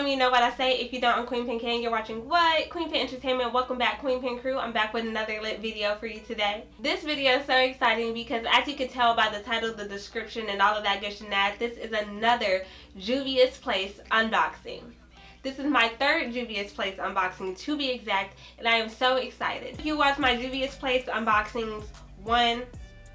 me, you know what I say. If you don't, I'm Kweenpin Krew, you're watching what? Kweenpin Entertainment. Welcome back, Kweenpin Krew. I'm back with another lit video for you today. This video is so exciting because, as you can tell by the title, the description, and all of that good shenanigans, this is another Juvia's Place unboxing. This is my third Juvia's Place unboxing, to be exact, and I am so excited. If you watch my Juvia's Place unboxings 1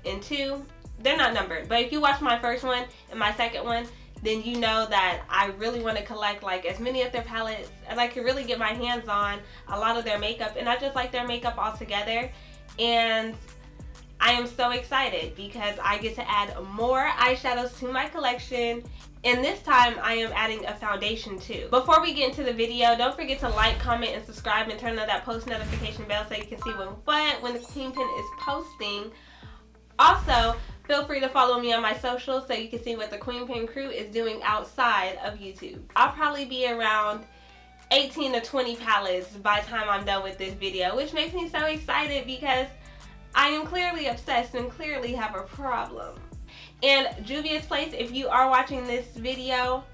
and 2, they're not numbered, but if you watch my first one and my second one, then you know that I really want to collect like as many of their palettes as I can really get my hands on, a lot of their makeup, and I just like their makeup all together. And I am so excited because I get to add more eyeshadows to my collection, and this time I am adding a foundation too. Before we get into the video, don't forget to like, comment, and subscribe, and turn on that post notification bell so you can see when the Kweenpin is posting. Also, feel free to follow me on my socials so you can see what the Kweenpin Krew is doing outside of YouTube. I'll probably be around 18 to 20 palettes by the time I'm done with this video, which makes me so excited because I am clearly obsessed and clearly have a problem. And Juvia's Place, if you are watching this video,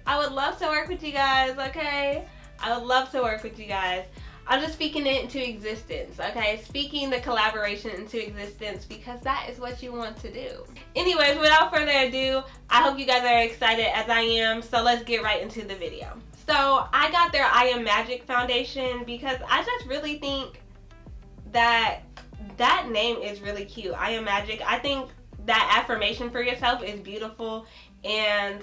I would love to work with you guys, okay? I would love to work with you guys. I'm just speaking it into existence, okay? Speaking the collaboration into existence because that is what you want to do. Anyways, without further ado, I hope you guys are excited as I am, so let's get right into the video. So I got their I Am Magic foundation because I just really think that that name is really cute. I Am Magic. I think that affirmation for yourself is beautiful, and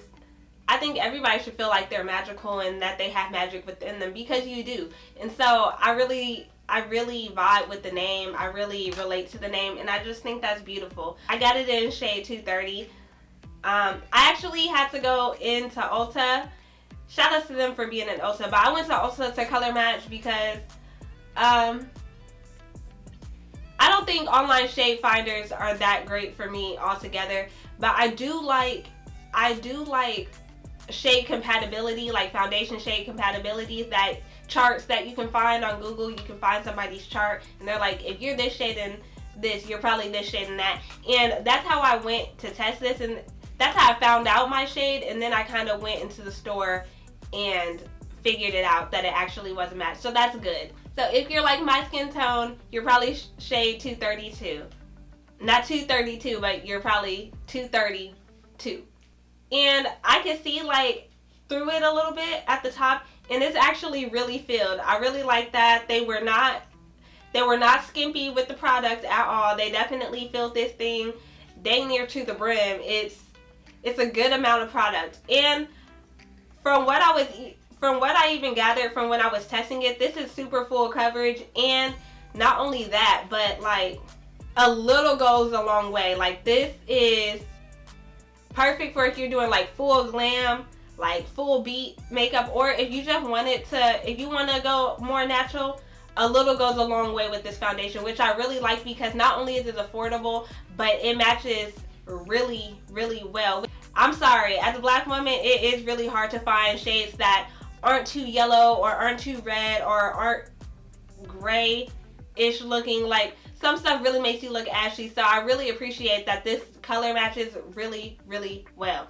I think everybody should feel like they're magical and that they have magic within them, because you do. And so I really vibe with the name. I really relate to the name, and I just think that's beautiful. I got it in shade 230. I actually had to go into Ulta. Shout out to them for being in Ulta, but I went to Ulta to color match because I don't think online shade finders are that great for me altogether, but I do like shade compatibility, like foundation shade compatibility, that charts that you can find on Google. You can find somebody's chart and they're like, if you're this shade and this, you're probably this shade and that. And that's how I went to test this, and that's how I found out my shade, and then I kind of went into the store and figured it out that it actually was a match. So that's good. So if you're like my skin tone, you're probably shade 232. Not 232, but you're probably 232. And I can see like through it a little bit at the top, and it's actually really filled. I really like that. They were not skimpy with the product at all. They definitely filled this thing dang near to the brim. It's a good amount of product. And from what I even gathered from when I was testing it, this is super full coverage. And not only that, but like a little goes a long way. Like this is perfect for if you're doing like full glam, like full beat makeup, or if you just if you want to go more natural, a little goes a long way with this foundation, which I really like because not only is it affordable, but it matches really, really well. I'm sorry, as a black woman, it is really hard to find shades that aren't too yellow or aren't too red or aren't gray-ish looking. Like, some stuff really makes you look ashy, so I really appreciate that this color matches really, really well.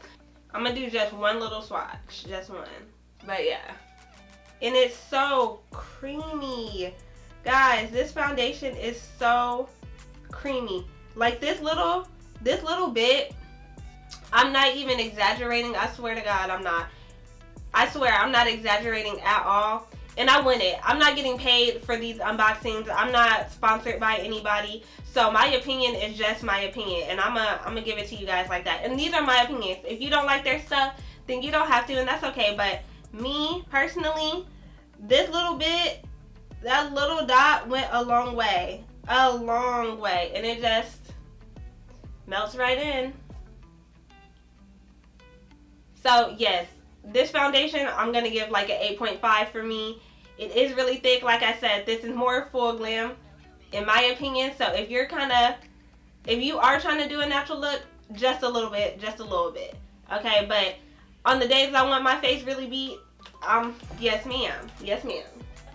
I'm gonna do just one little swatch, just one. But yeah, and it's so creamy. Guys, this foundation is so creamy. Like this little bit, I'm not even exaggerating. I swear to God, I'm not. I swear, I'm not exaggerating at all. And I want it. I'm not getting paid for these unboxings. I'm not sponsored by anybody. So my opinion is just my opinion. And I'm gonna give it to you guys like that. And these are my opinions. If you don't like their stuff, then you don't have to, and that's okay. But me, personally, this little bit, that little dot went a long way. A long way. And it just melts right in. So yes, this foundation, I'm going to give like an 8.5 for me. It is really thick. Like I said, this is more full glam in my opinion. So if you are trying to do a natural look, just a little bit. Okay, but on the days I want my face really beat, yes ma'am. Yes ma'am.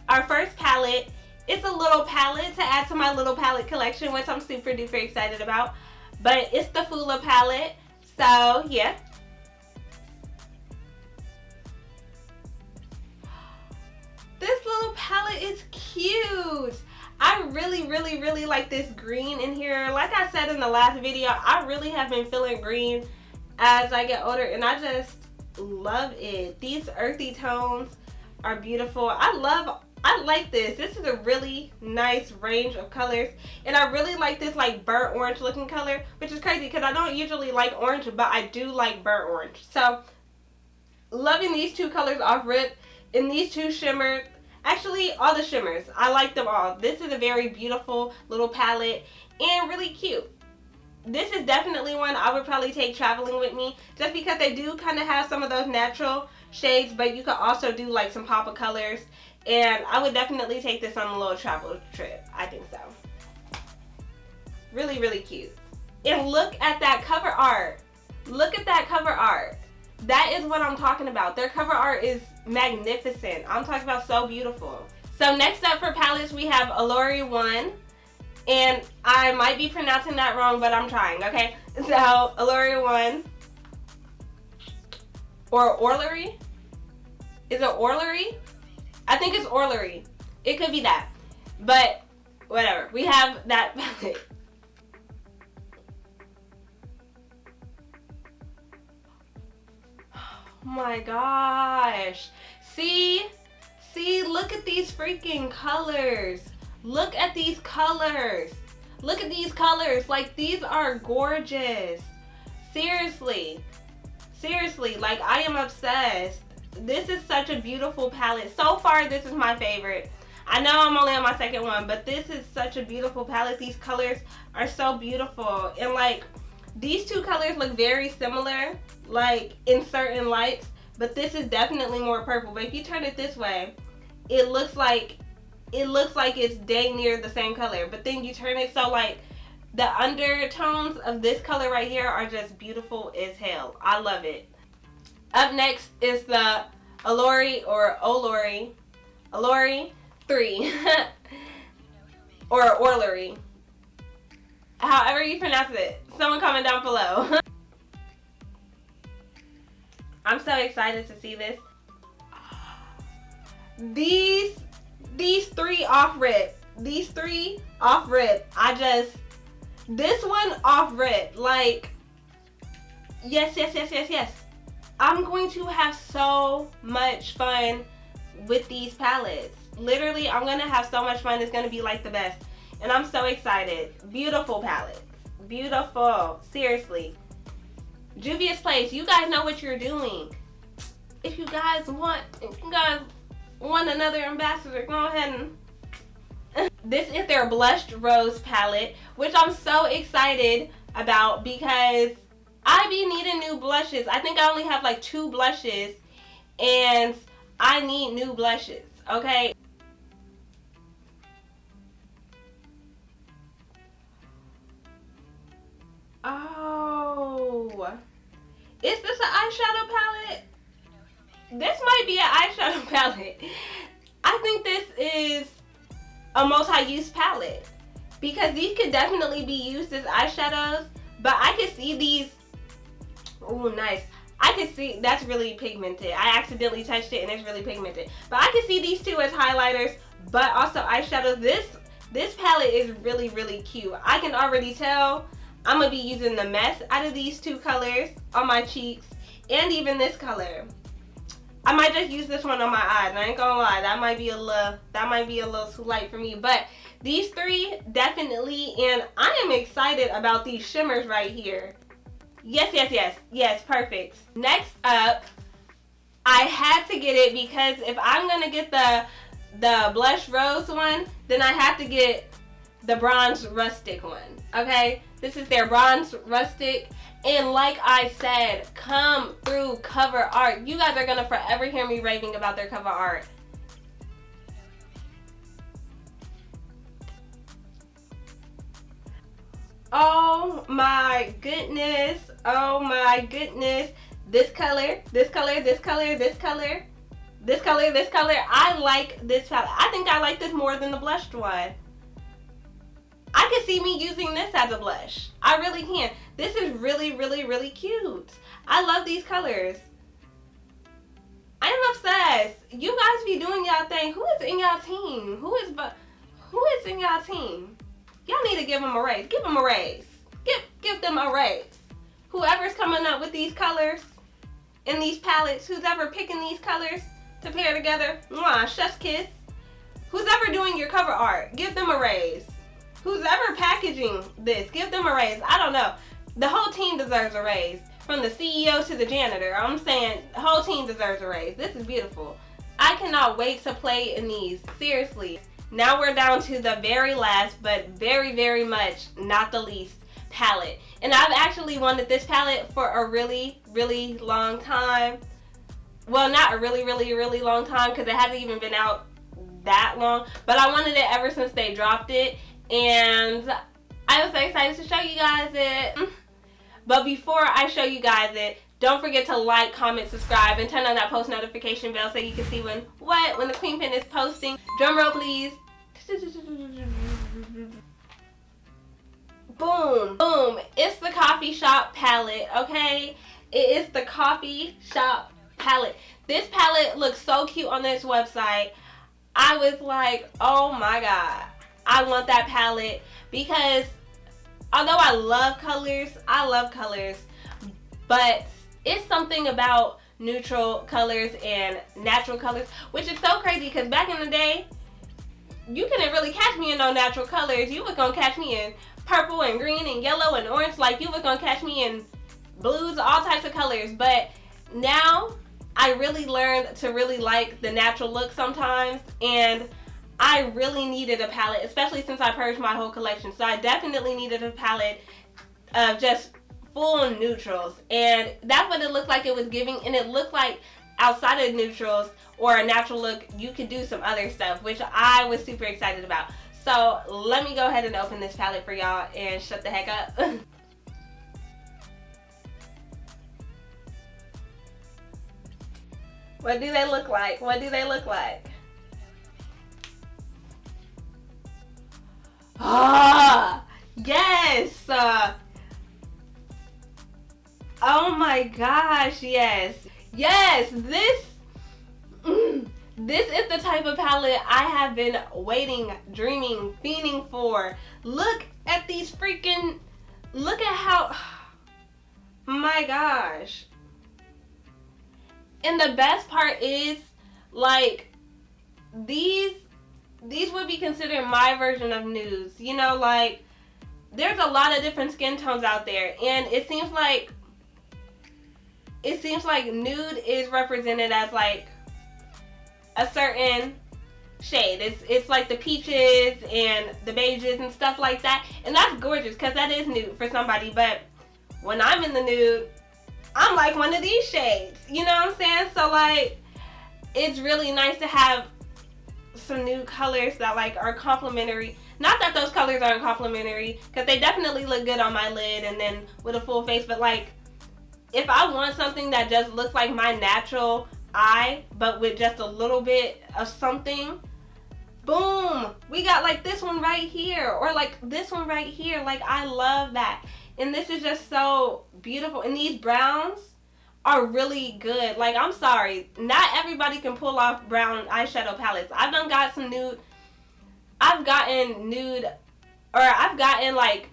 Our first palette, it's a little palette to add to my little palette collection, which I'm super duper excited about. But it's the Fula palette. So yeah. This little palette is cute. I really like this green in here. Like I said in the last video, I really have been feeling green as I get older, and I just love it. These earthy tones are beautiful. I like this. This is a really nice range of colors, and I really like this like burnt orange looking color, which is crazy because I don't usually like orange, but I do like burnt orange. So loving these two colors off rip, and these two shimmers. Actually, all the shimmers, I like them all. This is a very beautiful little palette and really cute. This is definitely one I would probably take traveling with me, just because they do kind of have some of those natural shades, but you could also do like some pop of colors, and I would definitely take this on a little travel trip. I think so. Really cute. And look at that cover art. Look at that cover art. That is what I'm talking about. Their cover art is magnificent. I'm talking about so beautiful. So next up for palettes, we have Allure 1. And I might be pronouncing that wrong, but I'm trying, okay? So, Allure 1. Or Orlery? Is it Orlery? I think it's Orlery. It could be that. But, whatever. We have that palette. Oh my gosh. See, look at these freaking colors. Look at these colors. Look at these colors. Like, these are gorgeous. Seriously, like, I am obsessed. This is such a beautiful palette. So far, this is my favorite. I know I'm only on my second one, but this is such a beautiful palette. These colors are so beautiful. And like, these two colors look very similar, like in certain lights, but this is definitely more purple. But if you turn it this way, it looks like it's dang near the same color. But then you turn it so like the undertones of this color right here are just beautiful as hell. I love it. Up next is the Allure or Allure 3 or Orlery. However you pronounce it. Someone comment down below. I'm so excited to see this. These three off rip. These three off rip. This one off rip. Like, yes. I'm going to have so much fun with these palettes. Literally, I'm going to have so much fun. It's going to be like the best. And I'm so excited. Beautiful palettes. Beautiful. Seriously. Juvia's Place. You guys know what you're doing. If you guys want another ambassador, go ahead and... This is their Blushed Rose palette, which I'm so excited about because I be needing new blushes. I think I only have like 2 blushes and I need new blushes, okay? Oh, is this an eyeshadow palette? This might be an eyeshadow palette. I think this is a multi-use palette because these could definitely be used as eyeshadows, but I could see these. Oh, nice. I could see that's really pigmented. I accidentally touched it and it's really pigmented. But I could see these two as highlighters, but also eyeshadows. This palette is really cute. I can already tell I'm gonna be using the mess out of these 2 colors on my cheeks and even this color. I might just use this one on my eyes. I ain't gonna lie, that might be a little too light for me. But these 3 definitely, and I am excited about these shimmers right here. Yes, perfect. Next up, I had to get it because if I'm gonna get the Blush Rose one, then I have to get the Bronze Rustic one, okay? This is their Bronze Rustic, and like I said, come through cover art. You guys are gonna forever hear me raving about their cover art. Oh my goodness, this color, I like this palette. I think I like this more than the blushed one. I could see me using this as a blush. I really can. This is really cute. I love these colors. I am obsessed. You guys be doing y'all thing. Who is in y'all team? Who is in y'all team? Y'all need to give them a raise. Give them a raise. Give them a raise. Whoever's coming up with these colors in these palettes, who's ever picking these colors to pair together, mwah, chef's kiss. Who's ever doing your cover art, give them a raise. Who's ever packaging this, give them a raise. I don't know. The whole team deserves a raise. From the CEO to the janitor, I'm saying the whole team deserves a raise. This is beautiful. I cannot wait to play in these. Seriously. Now we're down to the very last, but very, very much not the least, palette. And I've actually wanted this palette for a really, really long time. Well, not a really, really, really long time, because it hasn't even been out that long. But I wanted it ever since they dropped it. And I was so excited to show you guys it. But before I show you guys it, don't forget to like, comment, subscribe, and turn on that post notification bell so you can see when the Kweenpin is posting. Drum roll, please. Boom, boom. It's the coffee shop palette, okay? It is the coffee shop palette. This palette looks so cute on this website. I was like, oh my god, I want that palette, because although I love colors, but it's something about neutral colors and natural colors, which is so crazy, because back in the day, you couldn't really catch me in no natural colors. You was gonna catch me in purple and green and yellow and orange. Like, you was gonna catch me in blues, all types of colors. But now I really learned to really like the natural look sometimes, and I really needed a palette, especially since I purged my whole collection. So I definitely needed a palette of just full neutrals, and that's what it looked like it was giving. And it looked like outside of neutrals or a natural look, you could do some other stuff, which I was super excited about. So let me go ahead and open this palette for y'all and shut the heck up. What do they look like? What do they look like? Ah, yes. Oh my gosh, yes. Yes, this is the type of palette I have been waiting, dreaming, fiending for. Look at these freaking, look at how, my gosh. And the best part is, like, these would be considered my version of nudes. You know, like, there's a lot of different skin tones out there, and it seems like nude is represented as like a certain shade. It's like the peaches and the beiges and stuff like that, and that's gorgeous because that is nude for somebody. But when I'm in the nude, I'm like one of these shades, you know what I'm saying? So like, it's really nice to have some nude colors that like are complementary. Not that those colors aren't complementary, because they definitely look good on my lid and then with a full face, but like, if I want something that just looks like my natural eye, but with just a little bit of something, boom, we got like this one right here, or like this one right here. Like, I love that. And this is just so beautiful. And these browns are really good. Like, I'm sorry, not everybody can pull off brown eyeshadow palettes. I've gotten nude, or I've gotten like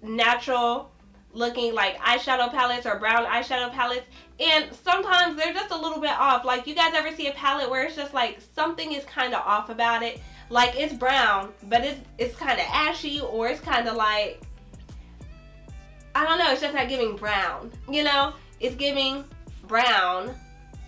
natural looking like eyeshadow palettes or brown eyeshadow palettes, and sometimes they're just a little bit off. Like, you guys ever see a palette where it's just like something is kind of off about it? Like, it's brown, but it's kind of ashy, or it's kind of like, I don't know, it's just not giving brown, you know? It's giving brown,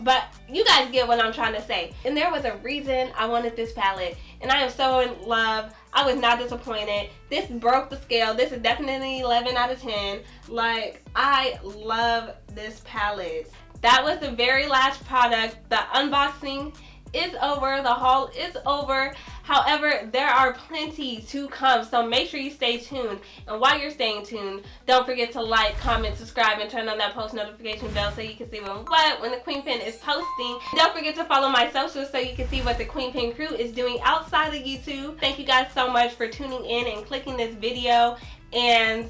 but you guys get what I'm trying to say. And there was a reason I wanted this palette, and I am so in love. I was not disappointed. This broke the scale. This is definitely 11 out of 10. Like, I love this palette. That was the very last product. The unboxing is over. The haul is over. However, there are plenty to come, so make sure you stay tuned. And while you're staying tuned, don't forget to like, comment, subscribe, and turn on that post notification bell so you can see when the Kweenpin is posting. Don't forget to follow my socials so you can see what the Kweenpin Krew is doing outside of YouTube. Thank you guys so much for tuning in and clicking this video, and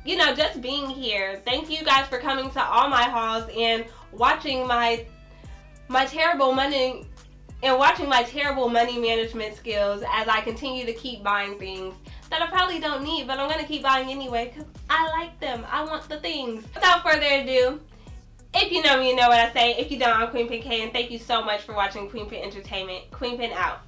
you know, just being here. Thank you guys for coming to all my hauls and watching my my terrible money and watching my terrible money management skills as I continue to keep buying things that I probably don't need, but I'm going to keep buying anyway because I like them. I want the things. Without further ado, if you know me, you know what I say. If you don't, I'm Kweenpin K, and thank you so much for watching Kweenpin Entertainment. Kweenpin out.